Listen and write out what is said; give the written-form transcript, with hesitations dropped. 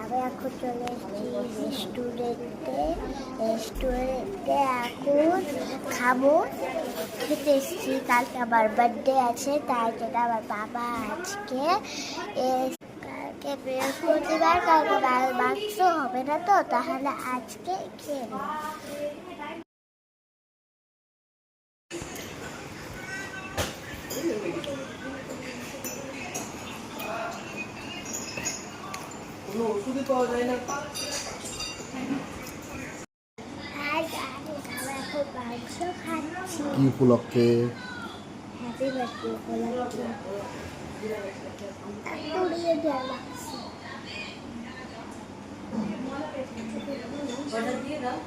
আমি এখন চলে এসেছি রেস্টুরেন্টে এখন খাবো, খেতে এসেছি। কালকে আমার বার্থডে আছে, তাই জন্য আমার বাবা আজকে কালকে বৃহস্পতিবার, কালকে মাংস হবে না, তো তাহলে আজকে খেয়ে নেব। কোনো ওষুধই পাওয়া যায় না। কি উপলক্ষে? হ্যাপি বার্থডে উপলক্ষে উড়িয়ে দেওয়া লাগছে। অর্ডার দিয়ে দাও।